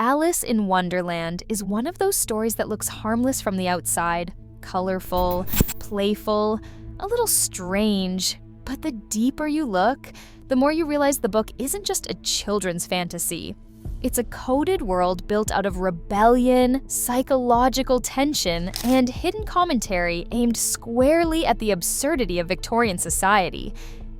Alice in Wonderland is one of those stories that looks harmless from the outside, colorful, playful, a little strange. But the deeper you look, the more you realize the book isn't just a children's fantasy. It's a coded world built out of rebellion, psychological tension, and hidden commentary aimed squarely at the absurdity of Victorian society.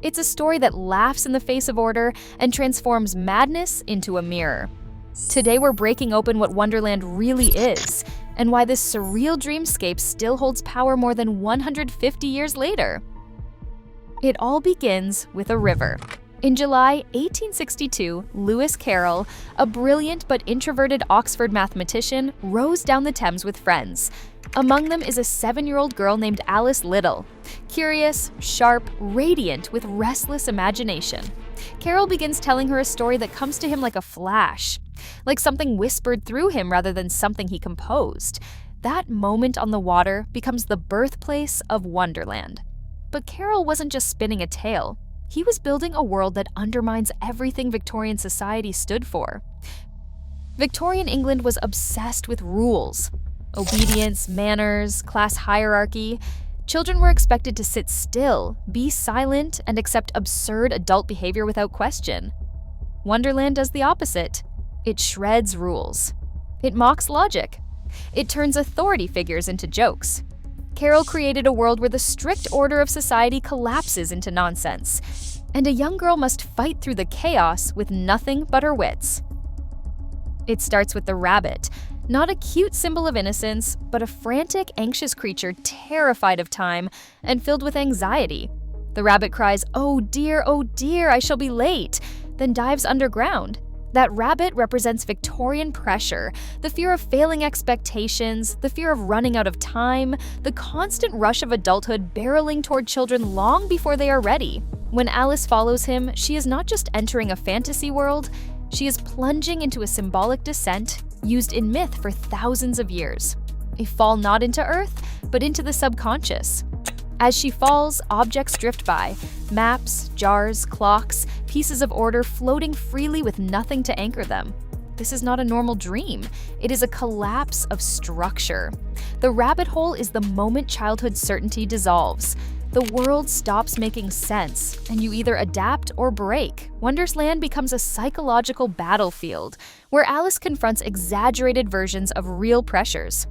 It's a story that laughs in the face of order and transforms madness into a mirror. Today we're breaking open what Wonderland really is, and why this surreal dreamscape still holds power more than 150 years later. It all begins with a river. In July 1862, Lewis Carroll, a brilliant but introverted Oxford mathematician, rows down the Thames with friends. Among them is a 7-year-old girl named Alice Little, curious, sharp, radiant, with restless imagination. Carroll begins telling her a story that comes to him like a flash, like something whispered through him rather than something he composed. That moment on the water becomes the birthplace of Wonderland. But Carroll wasn't just spinning a tale. He was building a world that undermines everything Victorian society stood for. Victorian England was obsessed with rules. Obedience, manners, class hierarchy. Children were expected to sit still, be silent, and accept absurd adult behavior without question. Wonderland does the opposite. It shreds rules. It mocks logic. It turns authority figures into jokes. Carroll created a world where the strict order of society collapses into nonsense, and a young girl must fight through the chaos with nothing but her wits. It starts with the rabbit, not a cute symbol of innocence, but a frantic, anxious creature terrified of time and filled with anxiety. The rabbit cries, oh dear, I shall be late," then dives underground. That rabbit represents Victorian pressure, the fear of failing expectations, the fear of running out of time, the constant rush of adulthood barreling toward children long before they are ready. When Alice follows him, she is not just entering a fantasy world, she is plunging into a symbolic descent used in myth for thousands of years. A fall not into Earth, but into the subconscious. As she falls, objects drift by, maps, jars, clocks, pieces of order floating freely with nothing to anchor them. This is not a normal dream. It is a collapse of structure. The rabbit hole is the moment childhood certainty dissolves. The world stops making sense, and you either adapt or break. Wonderland becomes a psychological battlefield, where Alice confronts exaggerated versions of real pressures.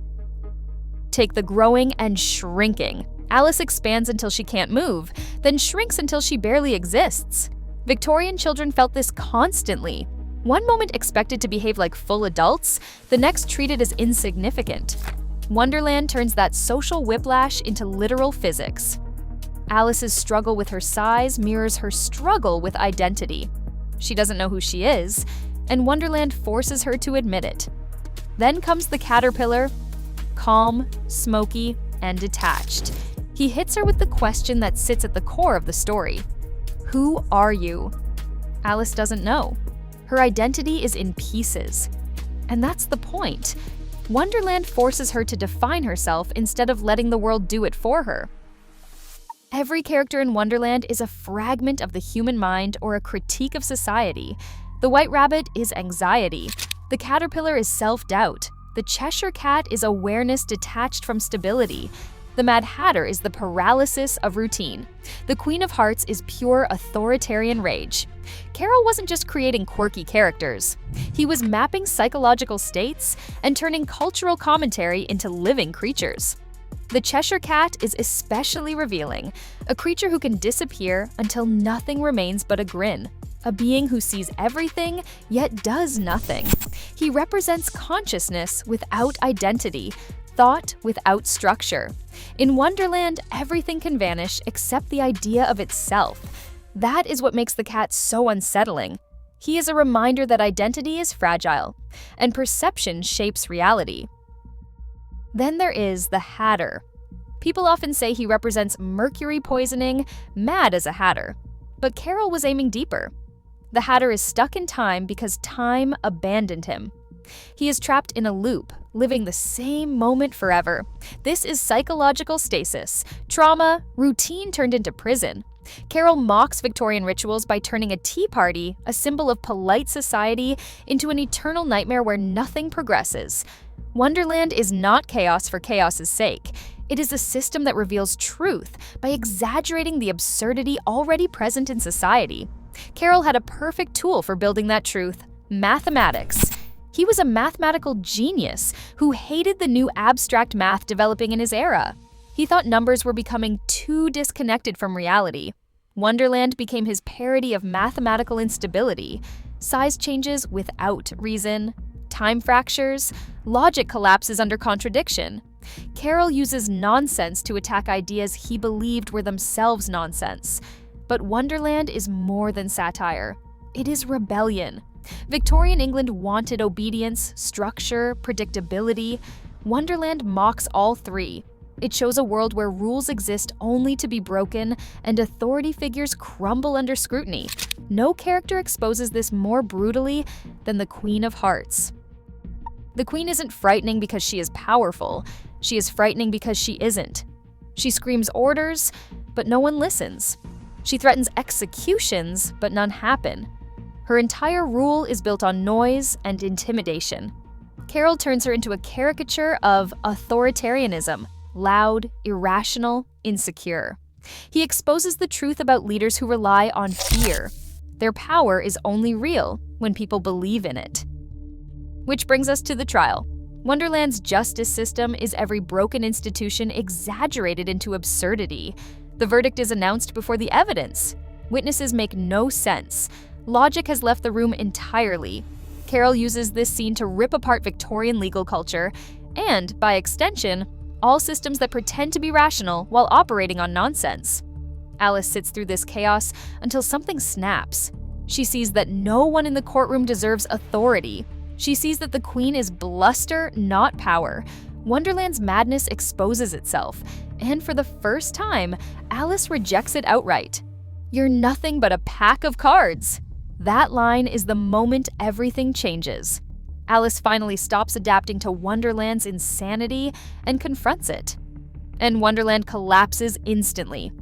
Take the growing and shrinking. Alice expands until she can't move, then shrinks until she barely exists. Victorian children felt this constantly. One moment expected to behave like full adults, the next treated as insignificant. Wonderland turns that social whiplash into literal physics. Alice's struggle with her size mirrors her struggle with identity. She doesn't know who she is, and Wonderland forces her to admit it. Then comes the caterpillar, calm, smoky, and detached. He hits her with the question that sits at the core of the story. Who are you? Alice doesn't know. Her identity is in pieces. And that's the point. Wonderland forces her to define herself instead of letting the world do it for her. Every character in Wonderland is a fragment of the human mind or a critique of society. The white rabbit is anxiety. The caterpillar is self-doubt. The Cheshire cat is awareness detached from stability. The Mad Hatter is the paralysis of routine. The Queen of Hearts is pure authoritarian rage. Carroll wasn't just creating quirky characters. He was mapping psychological states and turning cultural commentary into living creatures. The Cheshire cat is especially revealing, a creature who can disappear until nothing remains but a grin. A being who sees everything, yet does nothing. He represents consciousness without identity, thought without structure. In Wonderland, everything can vanish except the idea of itself. That is what makes the cat so unsettling. He is a reminder that identity is fragile, and perception shapes reality. Then there is the Hatter. People often say he represents mercury poisoning, mad as a hatter. But Carroll was aiming deeper. The Hatter is stuck in time because time abandoned him. He is trapped in a loop, living the same moment forever. This is psychological stasis, trauma, routine turned into prison. Carol mocks Victorian rituals by turning a tea party, a symbol of polite society, into an eternal nightmare where nothing progresses. Wonderland is not chaos for chaos's sake. It is a system that reveals truth by exaggerating the absurdity already present in society. Carol had a perfect tool for building that truth: mathematics. He was a mathematical genius who hated the new abstract math developing in his era. He thought numbers were becoming too disconnected from reality. Wonderland became his parody of mathematical instability: size changes without reason, time fractures, logic collapses under contradiction. Carol uses nonsense to attack ideas he believed were themselves nonsense. But Wonderland is more than satire. It is rebellion. Victorian England wanted obedience, structure, predictability. Wonderland mocks all three. It shows a world where rules exist only to be broken and authority figures crumble under scrutiny. No character exposes this more brutally than the Queen of Hearts. The Queen isn't frightening because she is powerful. She is frightening because she isn't. She screams orders, but no one listens. She threatens executions, but none happen. Her entire rule is built on noise and intimidation. Carol turns her into a caricature of authoritarianism: loud, irrational, insecure. He exposes the truth about leaders who rely on fear. Their power is only real when people believe in it. Which brings us to the trial. Wonderland's justice system is every broken institution exaggerated into absurdity. The verdict is announced before the evidence. Witnesses make no sense. Logic has left the room entirely. Carol uses this scene to rip apart Victorian legal culture and, by extension, all systems that pretend to be rational while operating on nonsense. Alice sits through this chaos until something snaps. She sees that no one in the courtroom deserves authority. She sees that the Queen is bluster, not power. Wonderland's madness exposes itself, and for the first time, Alice rejects it outright. "You're nothing but a pack of cards." That line is the moment everything changes. Alice finally stops adapting to Wonderland's insanity and confronts it. And Wonderland collapses instantly.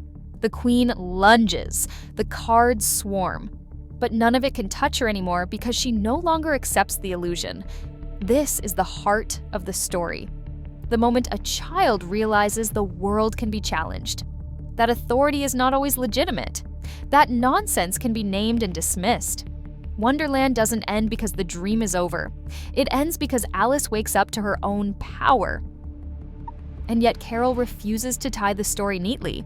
The Queen lunges, the cards swarm. But none of it can touch her anymore because she no longer accepts the illusion. This is the heart of the story. The moment a child realizes the world can be challenged, that authority is not always legitimate, that nonsense can be named and dismissed. Wonderland doesn't end because the dream is over. It ends because Alice wakes up to her own power. And yet Carol refuses to tie the story neatly.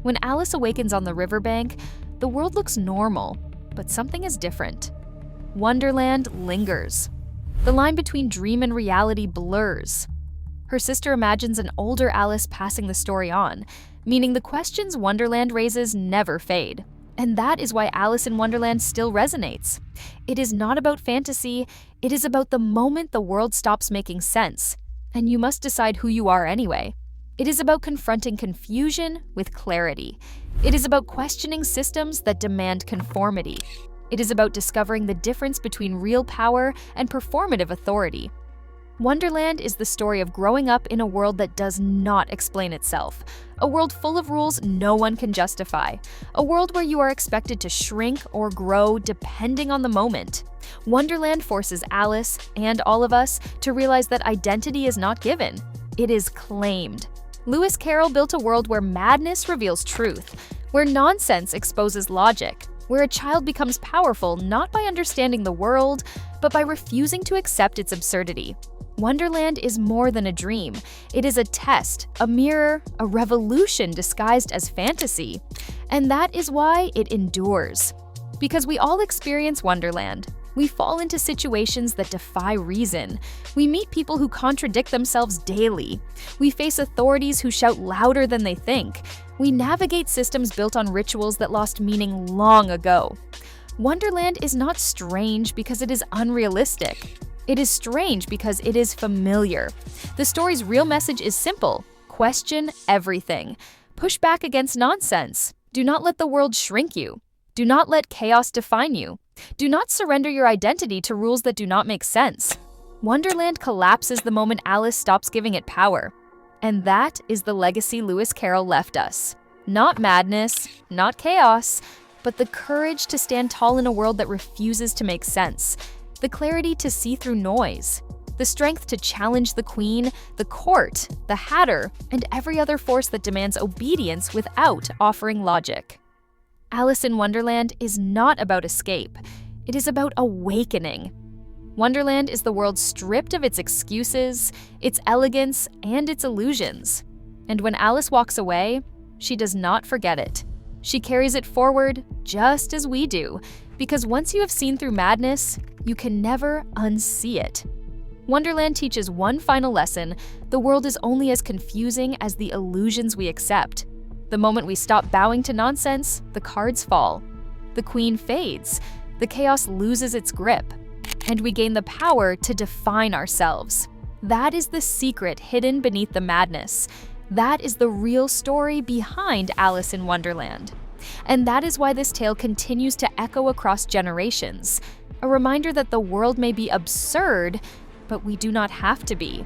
When Alice awakens on the riverbank, the world looks normal, but something is different. Wonderland lingers. The line between dream and reality blurs. Her sister imagines an older Alice passing the story on, meaning the questions Wonderland raises never fade. And that is why Alice in Wonderland still resonates. It is not about fantasy, it is about the moment the world stops making sense, and you must decide who you are anyway. It is about confronting confusion with clarity. It is about questioning systems that demand conformity. It is about discovering the difference between real power and performative authority. Wonderland is the story of growing up in a world that does not explain itself, a world full of rules no one can justify, a world where you are expected to shrink or grow depending on the moment. Wonderland forces Alice, and all of us, to realize that identity is not given, it is claimed. Lewis Carroll built a world where madness reveals truth, where nonsense exposes logic, where a child becomes powerful not by understanding the world, but by refusing to accept its absurdity. Wonderland is more than a dream. It is a test, a mirror, a revolution disguised as fantasy. And that is why it endures. Because we all experience Wonderland. We fall into situations that defy reason. We meet people who contradict themselves daily. We face authorities who shout louder than they think. We navigate systems built on rituals that lost meaning long ago. Wonderland is not strange because it is unrealistic. It is strange because it is familiar. The story's real message is simple: question everything. Push back against nonsense. Do not let the world shrink you. Do not let chaos define you. Do not surrender your identity to rules that do not make sense. Wonderland collapses the moment Alice stops giving it power. And that is the legacy Lewis Carroll left us. Not madness, not chaos, but the courage to stand tall in a world that refuses to make sense, the clarity to see through noise, the strength to challenge the Queen, the Court, the Hatter, and every other force that demands obedience without offering logic. Alice in Wonderland is not about escape. It is about awakening. Wonderland is the world stripped of its excuses, its elegance, and its illusions. And when Alice walks away, she does not forget it. She carries it forward just as we do, because once you have seen through madness, you can never unsee it. Wonderland teaches one final lesson: the world is only as confusing as the illusions we accept. The moment we stop bowing to nonsense, the cards fall. The Queen fades, the chaos loses its grip, and we gain the power to define ourselves. That is the secret hidden beneath the madness. That is the real story behind Alice in Wonderland. And that is why this tale continues to echo across generations, a reminder that the world may be absurd, but we do not have to be.